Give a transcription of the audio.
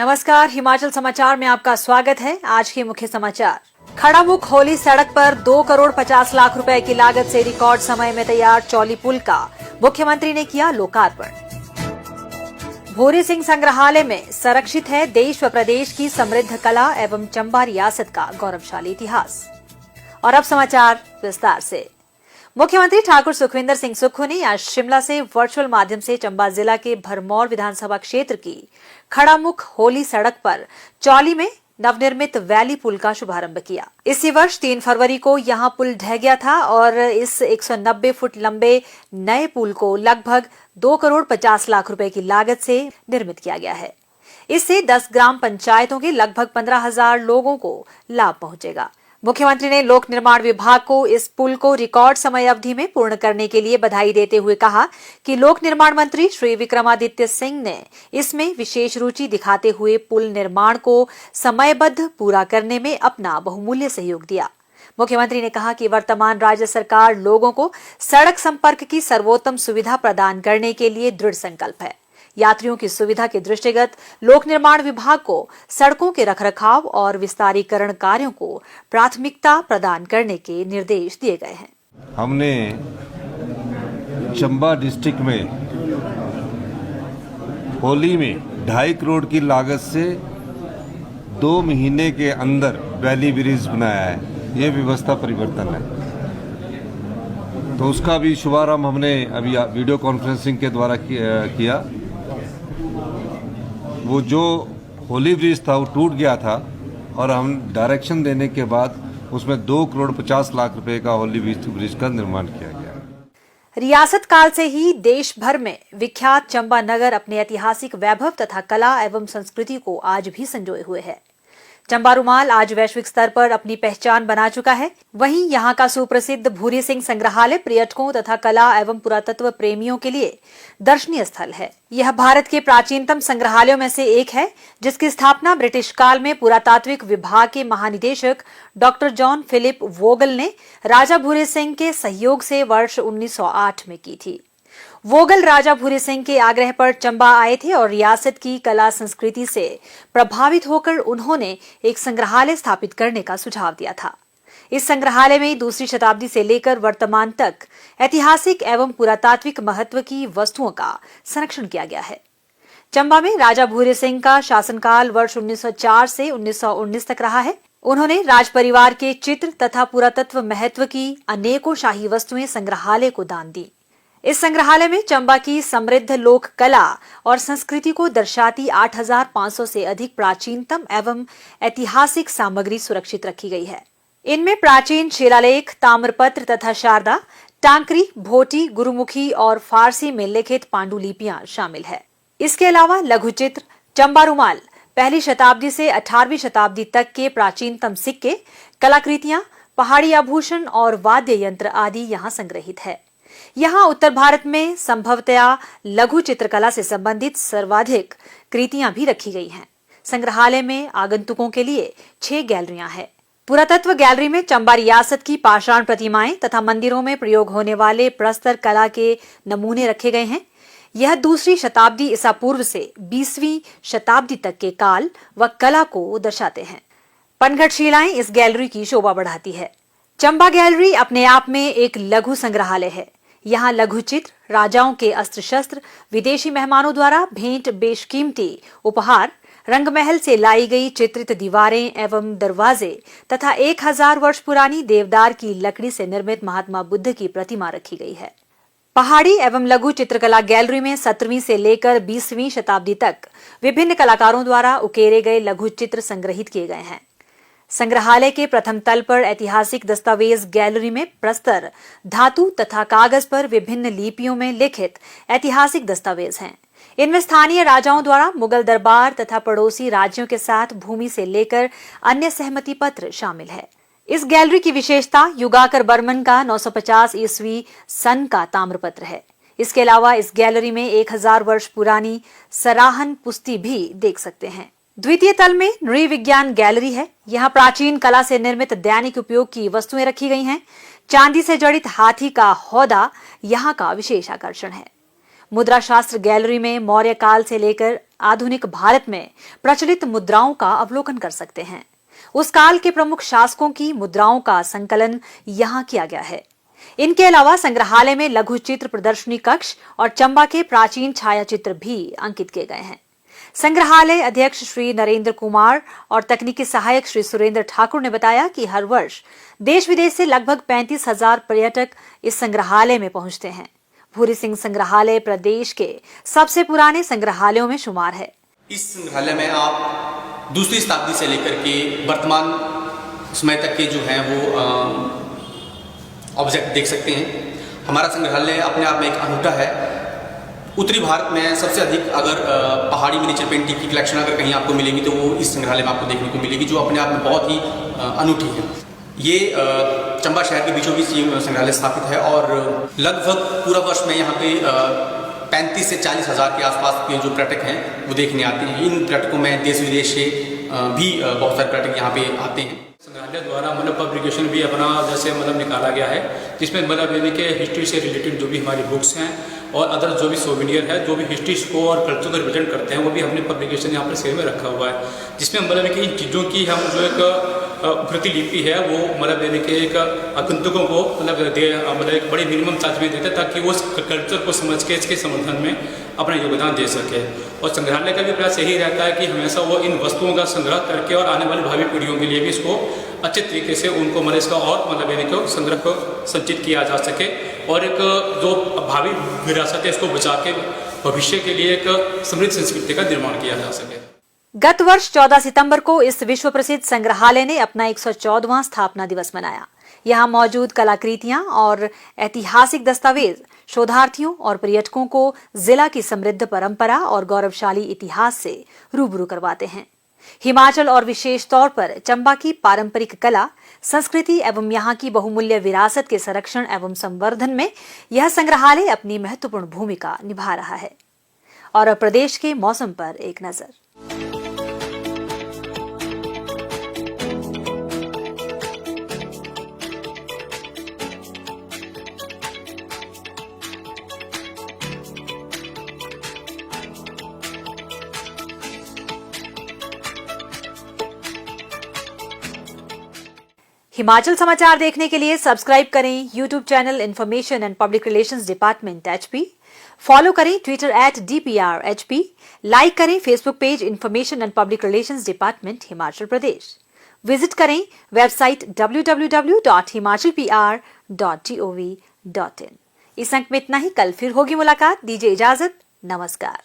नमस्कार, हिमाचल समाचार में आपका स्वागत है। आज के मुख्य समाचार। खड़ामुख होली सड़क पर 2 करोड़ 50 लाख रुपए की लागत से रिकॉर्ड समय में तैयार चौली पुल का मुख्यमंत्री ने किया लोकार्पण। भूरी सिंह संग्रहालय में संरक्षित है देश व प्रदेश की समृद्ध कला एवं चंबा रियासत का गौरवशाली इतिहास। और अब समाचार विस्तार से। मुख्यमंत्री ठाकुर सुखविंदर सिंह सुक्खू ने आज शिमला से वर्चुअल माध्यम से चंबा जिला के भरमौर विधानसभा क्षेत्र की खड़ामुख होली सड़क पर चौली में नवनिर्मित वैली पुल का शुभारंभ किया। इसी वर्ष 3 फरवरी को यहां पुल ढह गया था और इस 190 फुट लंबे नए पुल को लगभग 2 करोड़ 50 लाख रुपए की लागत से निर्मित किया गया है। इससे 10 ग्राम पंचायतों के लगभग 15,000 लोगों को लाभ पहुंचेगा। मुख्यमंत्री ने लोक निर्माण विभाग को इस पुल को रिकॉर्ड समय अवधि में पूर्ण करने के लिए बधाई देते हुए कहा कि लोक निर्माण मंत्री श्री विक्रमादित्य सिंह ने इसमें विशेष रुचि दिखाते हुए पुल निर्माण को समयबद्ध पूरा करने में अपना बहुमूल्य सहयोग दिया। मुख्यमंत्री ने कहा कि वर्तमान राज्य सरकार लोगों को सड़क संपर्क की सर्वोत्तम सुविधा प्रदान करने के लिए दृढ़ संकल्प है। यात्रियों की सुविधा के दृष्टिगत लोक निर्माण विभाग को सड़कों के रखरखाव और विस्तारीकरण कार्यों को प्राथमिकता प्रदान करने के निर्देश दिए गए हैं। हमने चंबा डिस्ट्रिक्ट में होली में 2.5 करोड़ की लागत से 2 महीने के अंदर वैली ब्रिज बनाया है। ये व्यवस्था परिवर्तन है, तो उसका भी शुभारंभ हमने अभी वीडियो कॉन्फ्रेंसिंग के द्वारा किया। वो जो होली ब्रिज था वो टूट गया था और हम डायरेक्शन देने के बाद उसमें 2 करोड़ 50 लाख रुपए का होली ब्रिज का निर्माण किया गया। रियासत काल से ही देश भर में विख्यात चंबा नगर अपने ऐतिहासिक वैभव तथा कला एवं संस्कृति को आज भी संजोए हुए है। चंबा रुमाल आज वैश्विक स्तर पर अपनी पहचान बना चुका है। वहीं यहाँ का सुप्रसिद्ध भूरी सिंह संग्रहालय पर्यटकों तथा कला एवं पुरातत्व प्रेमियों के लिए दर्शनीय स्थल है। यह भारत के प्राचीनतम संग्रहालयों में से एक है, जिसकी स्थापना ब्रिटिश काल में पुरातात्विक विभाग के महानिदेशक डॉक्टर जॉन फिलिप वोगल ने राजा भूरी सिंह के सहयोग से वर्ष 1908 में की थी। वोगल राजा भूरी सिंह के आग्रह पर चंबा आए थे और रियासत की कला संस्कृति से प्रभावित होकर उन्होंने एक संग्रहालय स्थापित करने का सुझाव दिया था। इस संग्रहालय में 2वीं शताब्दी से लेकर वर्तमान तक ऐतिहासिक एवं पुरातात्विक महत्व की वस्तुओं का संरक्षण किया गया है। चंबा में राजा भूरी सिंह का शासनकाल वर्ष 1904 से 1919 तक रहा है। उन्होंने राज परिवार के चित्र तथा पुरातत्व महत्व की अनेकों शाही वस्तुएं संग्रहालय को दान दी। इस संग्रहालय में चंबा की समृद्ध लोक कला और संस्कृति को दर्शाती 8,500 से अधिक प्राचीनतम एवं ऐतिहासिक सामग्री सुरक्षित रखी गई है। इनमें प्राचीन शिलालेख, ताम्रपत्र तथा शारदा, टांकरी, भोटी, गुरुमुखी और फारसी में लिखित पांडुलिपियां शामिल है। इसके अलावा लघु चित्र, चंबा रुमाल, 1ली शताब्दी से 18वीं शताब्दी तक के प्राचीनतम सिक्के, कलाकृतियां, पहाड़ी आभूषण और वाद्य यंत्र आदि यहाँ संग्रहित है। यहाँ उत्तर भारत में संभवतया लघु चित्रकला से संबंधित सर्वाधिक कृतियां भी रखी गई हैं। संग्रहालय में आगंतुकों के लिए 6 गैलरियां हैं। पुरातत्व गैलरी में चंबा रियासत की पाषाण प्रतिमाएं तथा मंदिरों में प्रयोग होने वाले प्रस्तर कला के नमूने रखे गए हैं। यह 2वीं शताब्दी ईसा पूर्व से 20वीं शताब्दी तक के काल व कला को दर्शाते हैं। पनघट शिलाएं इस गैलरी की शोभा बढ़ाती है। चंबा गैलरी अपने आप में एक लघु संग्रहालय है। यहाँ लघु चित्र, राजाओं के अस्त्र शस्त्र, विदेशी मेहमानों द्वारा भेंट बेशकीमती उपहार, रंगमहल से लाई गई चित्रित दीवारें एवं दरवाजे तथा 1000 वर्ष पुरानी देवदार की लकड़ी से निर्मित महात्मा बुद्ध की प्रतिमा रखी गई है। पहाड़ी एवं लघु चित्रकला गैलरी में 17वीं से लेकर 20वीं शताब्दी तक विभिन्न कलाकारों द्वारा उकेरे गए लघु चित्र संग्रहित किए गए हैं। संग्रहालय के प्रथम तल पर ऐतिहासिक दस्तावेज गैलरी में प्रस्तर, धातु तथा कागज पर विभिन्न लिपियों में लिखित ऐतिहासिक दस्तावेज हैं। इनमें स्थानीय राजाओं द्वारा मुगल दरबार तथा पड़ोसी राज्यों के साथ भूमि से लेकर अन्य सहमति पत्र शामिल है। इस गैलरी की विशेषता युगाकर बर्मन का 950 ईस्वी सन का ताम्रपत्र है। इसके अलावा इस गैलरी में 1000 वर्ष पुरानी सराहन पुस्ती भी देख सकते हैं। द्वितीय तल में नृविज्ञान गैलरी है। यहाँ प्राचीन कला से निर्मित दैनिक उपयोग की वस्तुएं रखी गई हैं। चांदी से जड़ित हाथी का हौदा यहाँ का विशेष आकर्षण है। मुद्रा शास्त्र गैलरी में मौर्य काल से लेकर आधुनिक भारत में प्रचलित मुद्राओं का अवलोकन कर सकते हैं। उस काल के प्रमुख शासकों की मुद्राओं का संकलन यहाँ किया गया है। इनके अलावा संग्रहालय में लघु चित्र प्रदर्शनी कक्ष और चंबा के प्राचीन छायाचित्र भी अंकित किए गए हैं। संग्रहालय अध्यक्ष श्री नरेंद्र कुमार और तकनीकी सहायक श्री सुरेंद्र ठाकुर ने बताया कि हर वर्ष देश विदेश से लगभग 35,000 पर्यटक इस संग्रहालय में पहुंचते हैं। भूरी सिंह संग्रहालय प्रदेश के सबसे पुराने संग्रहालयों में शुमार है। इस संग्रहालय में आप दूसरी शताब्दी से लेकर के वर्तमान समय तक के जो हैं वो ऑब्जेक्ट देख सकते हैं। हमारा संग्रहालय अपने आप में एक अनूठा है। उत्तरी भारत में सबसे अधिक अगर पहाड़ी मिनिएचर पेंटिंग की कलेक्शन अगर कहीं आपको मिलेगी तो वो इस संग्रहालय में आपको देखने को मिलेगी, जो अपने आप में बहुत ही अनूठी है। ये चंबा शहर के बीचों बीच संग्रहालय स्थापित है और लगभग पूरा वर्ष में यहाँ पे 35 से 40 हज़ार के आसपास के जो पर्यटक हैं वो देखने आते हैं। इन पर्यटकों में देश विदेश से भी बहुत सारे पर्यटक यहाँ पे आते हैं। संग्रहालय द्वारा पब्लिकेशन भी अपना जैसे निकाला गया है, जिसमें यानी कि हिस्ट्री से रिलेटेड जो भी हमारी बुक्स हैं और अदर जो भी सोवेनियर है, जो भी हिस्ट्री को और कल्चर को रिप्रेजेंट करते हैं, वो भी हमने पब्लिकेशन यहाँ पर सेल में रखा हुआ है, जिसमें कि इन चीज़ों की हम जो एक प्रतिलिपि है वो यानी कि एक आगंतुकों को एक बड़ी मिनिमम चार्ज में देते हैं ताकि वो कल्चर को समझ के इसके समर्थन में अपना योगदान दे सके। और संग्रहालय का भी प्रयास यही रहता है कि हमेशा वो इन वस्तुओं का संग्रह करके और आने वाली भावी पीढ़ियों के लिए भी इसको अच्छे तरीके से उनको इसका और यानी कि संग्रह को संचित किया जा सके और एक जो भावी विरासत है इसको बचा के भविष्य के लिए एक समृद्ध संस्कृति का निर्माण किया जा सके। गत वर्ष 14 सितंबर को इस विश्व प्रसिद्ध संग्रहालय ने अपना 114वां स्थापना दिवस मनाया। यहाँ मौजूद कलाकृतियां और ऐतिहासिक दस्तावेज शोधार्थियों और पर्यटकों को जिला की समृद्ध परंपरा और गौरवशाली इतिहास से रूबरू करवाते हैं। हिमाचल और विशेष तौर पर चंबा की पारंपरिक कला, संस्कृति एवं यहाँ की बहुमूल्य विरासत के संरक्षण एवं संवर्धन में यह संग्रहालय अपनी महत्वपूर्ण भूमिका निभा रहा है। और अब प्रदेश के मौसम पर एक नजर। हिमाचल समाचार देखने के लिए सब्सक्राइब करें YouTube channel information and public relations department HP, follow करें ट्विटर @DPRHP, लाइक करें Facebook page information and public relations department Himachal Pradesh, visit करें वेबसाइट www.himachalpr.gov.in। इस अंक में इतना ही। कल फिर होगी मुलाकात। दीजिए इजाजत। नमस्कार।